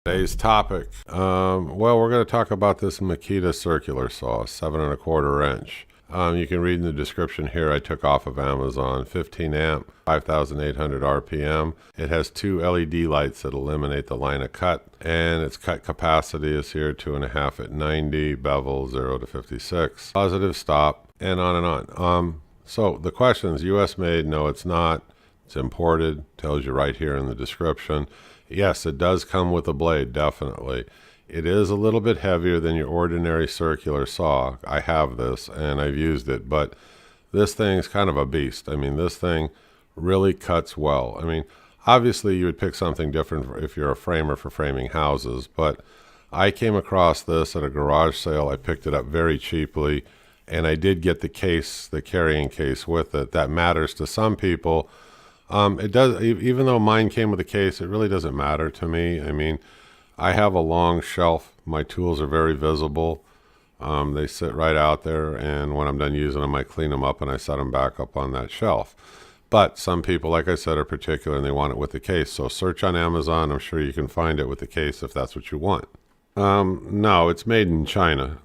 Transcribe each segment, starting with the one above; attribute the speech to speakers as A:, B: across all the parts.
A: Today's topic. Well, we're going to talk about this Makita circular saw, 7¼ inch. You can read in the description here. I took off of Amazon. 15 amp, 5,800 RPM. It has two LED lights that eliminate the line of cut, and its cut capacity is here 2.5 at 90, bevel 0 to 56, positive stop, and on and on. So the question is, U.S. made? No, it's not. It's imported. Tells you right here in the description. Yes, it does come with a blade, definitely. It is a little bit heavier than your ordinary circular saw. I have this and I've used it, but this thing's kind of a beast. I mean, this thing really cuts well. I mean, obviously you would pick something different if you're a framer for framing houses, but I came across this at a garage sale. I picked it up very cheaply, and I did get the case, the carrying case with it. That matters to some people. It does, even though mine came with a case, it really doesn't matter to me. I mean, I have a long shelf. My tools are very visible. They sit right out there, and when I'm done using them, I clean them up and I set them back up on that shelf. But some people, like I said, are particular and they want it with the case. So search on Amazon. I'm sure you can find it with the case if that's what you want. No, it's made in China.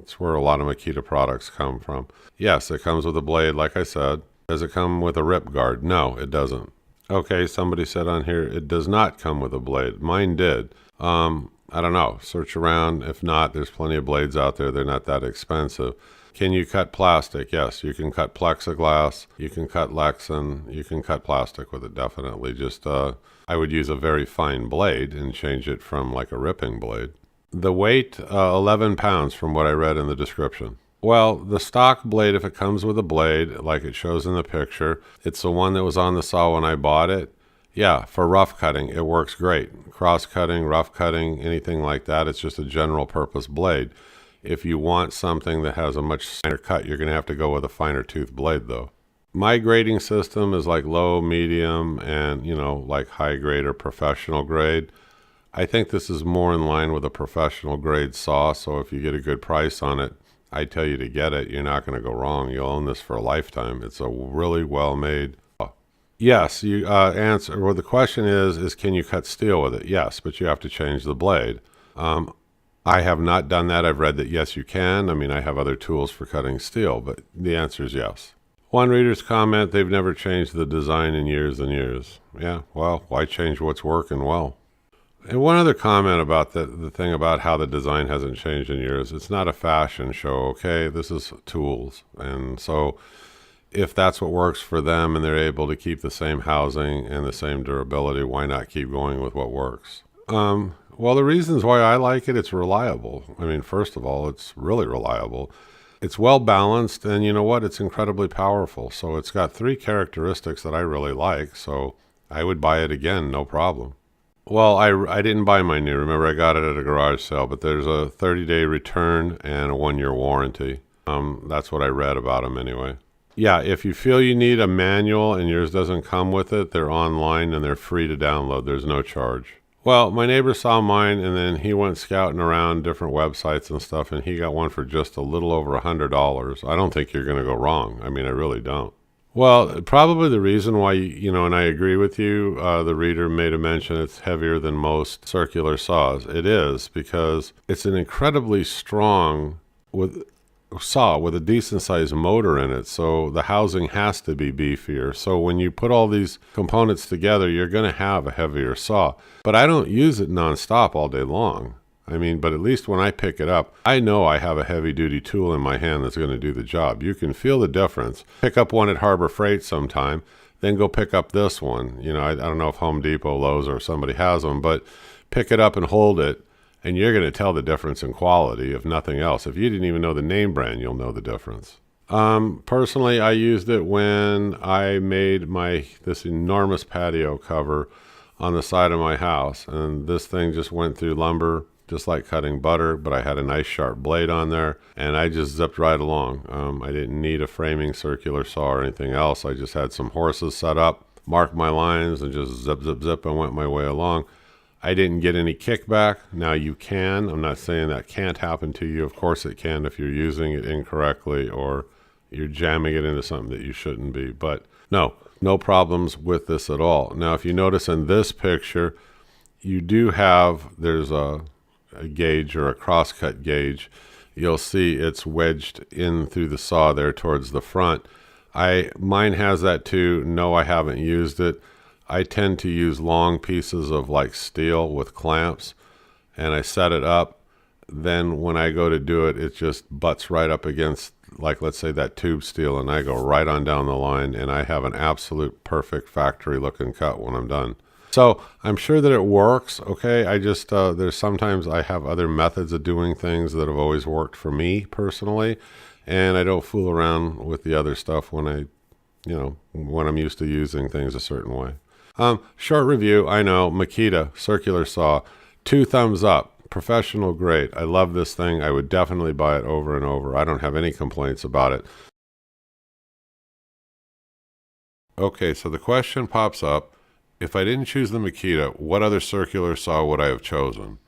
A: It's where a lot of Makita products come from. Yes, it comes with a blade, like I said. Does it come with a rip guard? No, it doesn't. Okay, somebody said on here it does not come with a blade. Mine did. I don't know. Search around. If not, there's plenty of blades out there. They're not that expensive. Can you cut plastic? Yes, you can cut plexiglass. You can cut Lexan. You can cut plastic with it, definitely. Just, I would use a very fine blade and change it from like a ripping blade. The weight, 11 pounds from what I read in the description. Well, the stock blade, if it comes with a blade, like it shows in the picture, it's the one that was on the saw when I bought it. Yeah, for rough cutting, it works great. Cross cutting, rough cutting, anything like that, it's just a general purpose blade. If you want something that has a much finer cut, you're going to have to go with a finer tooth blade, though. My grading system is like low, medium, and, like high grade or professional grade. I think this is more in line with a professional grade saw, so if you get a good price on it, I tell you to get it. You're not going to go wrong. You'll own this for a lifetime. It's a really well-made. Yes, you answer. Well, the question is can you cut steel with it? Yes, but you have to change the blade. I have not done that. I've read that yes, you can. I mean, I have other tools for cutting steel, but the answer is yes. One reader's comment: they've never changed the design in years and years. Yeah, well, why change what's working well? And one other comment about the thing about how the design hasn't changed in years. It's not a fashion show, okay? This is tools. And so if that's what works for them and they're able to keep the same housing and the same durability, why not keep going with what works? Well, the reasons why I like it, it's reliable. I mean, first of all, it's really reliable. It's well balanced, and you know what? It's incredibly powerful. So it's got three characteristics that I really like. So I would buy it again, no problem. Well, I didn't buy mine new. Remember, I got it at a garage sale, but there's a 30-day return and a 1-year warranty. That's what I read about them anyway. Yeah, if you feel you need a manual and yours doesn't come with it, they're online and they're free to download. There's no charge. Well, my neighbor saw mine and then he went scouting around different websites and stuff, and he got one for just a little over $100. I don't think you're going to go wrong. I mean, I really don't. Well, probably the reason why, and I agree with you, the reader made a mention it's heavier than most circular saws. It is, because it's an incredibly strong saw with a decent sized motor in it. So the housing has to be beefier. So when you put all these components together, you're going to have a heavier saw. But I don't use it nonstop all day long. I mean, but at least when I pick it up, I know I have a heavy-duty tool in my hand that's going to do the job. You can feel the difference. Pick up one at Harbor Freight sometime, then go pick up this one. I don't know if Home Depot, Lowe's, or somebody has them, but pick it up and hold it, and you're going to tell the difference in quality, if nothing else. If you didn't even know the name brand, you'll know the difference. Personally, I used it when I made this enormous patio cover on the side of my house, and this thing just went through lumber, just like cutting butter, but I had a nice sharp blade on there, and I just zipped right along. I didn't need a framing circular saw or anything else. I just had some horses set up, marked my lines, and just zip, zip, zip, and went my way along. I didn't get any kickback. Now you can. I'm not saying that can't happen to you. Of course it can if you're using it incorrectly or you're jamming it into something that you shouldn't be. But no problems with this at all. Now, if you notice in this picture, you do have, there's a gauge or a crosscut gauge. You'll see it's wedged in through the saw there towards the front. Mine has that too. No, I haven't used it. I tend to use long pieces of like steel with clamps, and I set it up. Then when I go to do it, it just butts right up against, like, let's say that tube steel, and I go right on down the line, and I have an absolute perfect factory looking cut when I'm done. So I'm sure that it works. Okay, I just there's sometimes I have other methods of doing things that have always worked for me personally, and I don't fool around with the other stuff when when I'm used to using things a certain way. Short review. I know, Makita circular saw, 2 thumbs up. Professional grade. I love this thing. I would definitely buy it over and over. I don't have any complaints about it. Okay, so the question pops up, if I didn't choose the Makita, what other circular saw would I have chosen?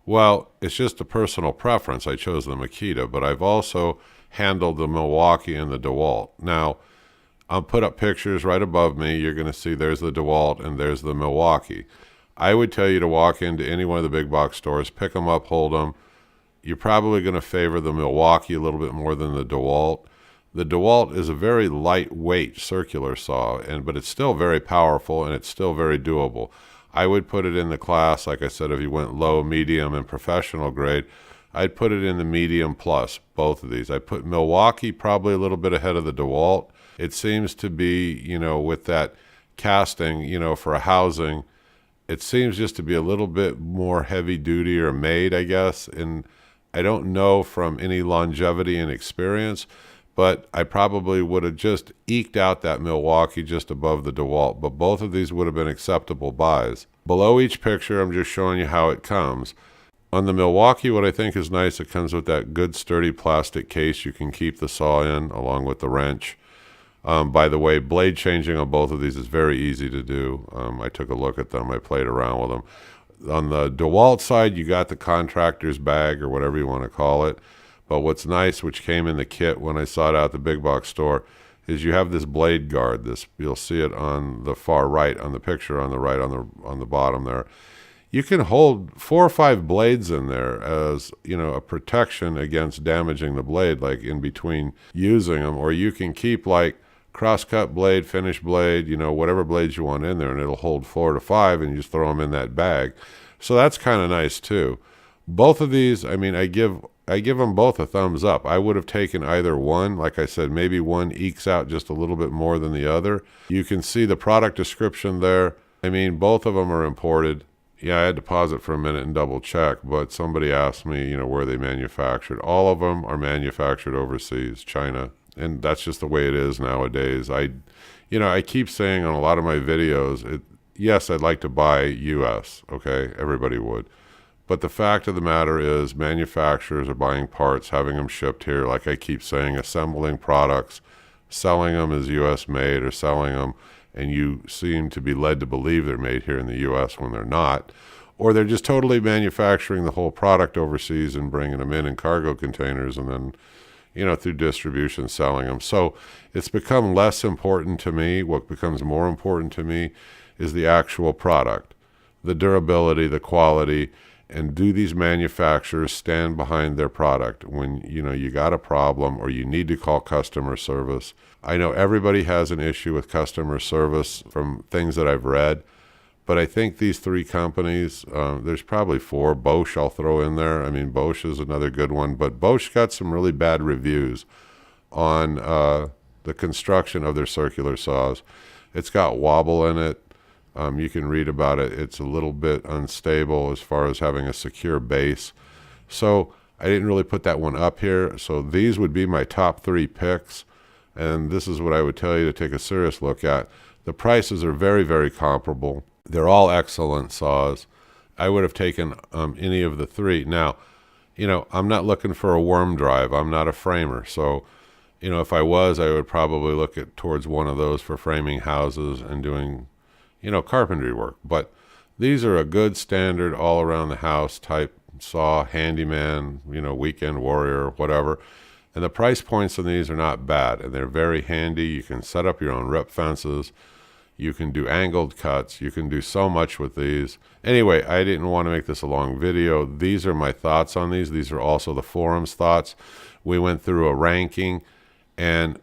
A: Well, it's just a personal preference. I chose the Makita, but I've also handled the Milwaukee and the DeWalt. Now, I'll put up pictures right above me. You're going to see there's the DeWalt and there's the Milwaukee. I would tell you to walk into any one of the big box stores, pick them up, hold them. You're probably going to favor the Milwaukee a little bit more than the DeWalt. The DeWalt is a very lightweight circular saw, but it's still very powerful and it's still very doable. I would put it in the class, like I said, if you went low, medium, and professional grade, I'd put it in the medium plus, both of these. I put Milwaukee probably a little bit ahead of the DeWalt. It seems to be, with that casting, for a housing, it seems just to be a little bit more heavy duty or made, I guess. And I don't know from any longevity and experience, but I probably would have just eked out that Milwaukee just above the DeWalt. But both of these would have been acceptable buys. Below each picture, I'm just showing you how it comes. On the Milwaukee, what I think is nice, it comes with that good sturdy plastic case you can keep the saw in, along with the wrench. By the way, blade changing on both of these is very easy to do. I took a look at them. I played around with them. On the DeWalt side, you got the contractor's bag or whatever you want to call it. But what's nice, which came in the kit when I saw it out at the big box store, is you have this blade guard. You'll see it on the far right on the picture, on the right on the bottom there. You can hold 4 or 5 blades in there as, a protection against damaging the blade, like in between using them, or you can keep like cross-cut blade, finish blade, whatever blades you want in there, and it'll hold 4 to 5, and you just throw them in that bag. So that's kind of nice too. Both of these, I give them both a thumbs up. I would have taken either one. Like I said, maybe one ekes out just a little bit more than the other. You can see the product description there. Both of them are imported. Yeah, I had to pause it for a minute and double check, but somebody asked me, where they manufactured. All of them are manufactured overseas, China. And that's just the way it is nowadays. I keep saying on a lot of my videos, yes, I'd like to buy U.S., okay? Everybody would. But the fact of the matter is manufacturers are buying parts, having them shipped here, like I keep saying, assembling products, selling them as U.S. made or selling them, and you seem to be led to believe they're made here in the U.S. when they're not. Or they're just totally manufacturing the whole product overseas and bringing them in cargo containers and then through distribution, selling them. So it's become less important to me. What becomes more important to me is the actual product, the durability, the quality, and do these manufacturers stand behind their product when, you got a problem or you need to call customer service. I know everybody has an issue with customer service from things that I've read, but I think these 3 companies, there's probably 4. Bosch I'll throw in there. Bosch is another good one, but Bosch got some really bad reviews on the construction of their circular saws. It's got wobble in it. You can read about it. It's a little bit unstable as far as having a secure base. So I didn't really put that one up here. So these would be my top 3 picks. And this is what I would tell you to take a serious look at. The prices are very, very comparable. They're all excellent saws. I would have taken any of the 3. Now, I'm not looking for a worm drive. I'm not a framer. So, if I was, I would probably look towards one of those for framing houses and doing, carpentry work. But these are a good standard all around the house type saw, handyman, weekend warrior, whatever. And the price points on these are not bad, and they're very handy. You can set up your own rip fences. You can do angled cuts. You can do so much with these. Anyway, I didn't want to make this a long video. These are my thoughts on these. These are also the forum's thoughts. We went through a ranking, and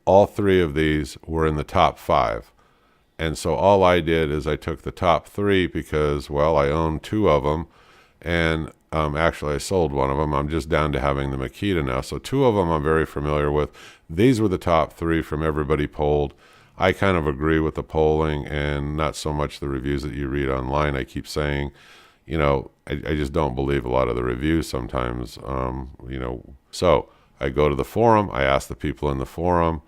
A: all three of these were in the top 5. And so all I did is I took the top 3 because, well, I own 2 of them. And actually, I sold one of them. I'm just down to having the Makita now. So 2 of them I'm very familiar with. These were the top 3 from everybody polled. I kind of agree with the polling and not so much the reviews that you read online. I keep saying, you know, I just don't believe a lot of the reviews sometimes, you know. So I go to the forum. I ask the people in the forum.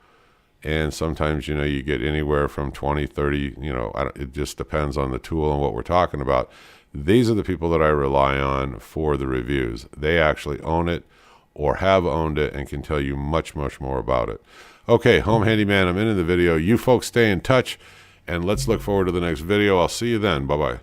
A: And sometimes, you know, you get anywhere from 20, 30, you know, it just depends on the tool and what we're talking about. These are the people that I rely on for the reviews. They actually own it or have owned it and can tell you much, much more about it. Okay, Home Handyman, I'm into the video. You folks stay in touch, and let's look forward to the next video. I'll see you then. Bye-bye.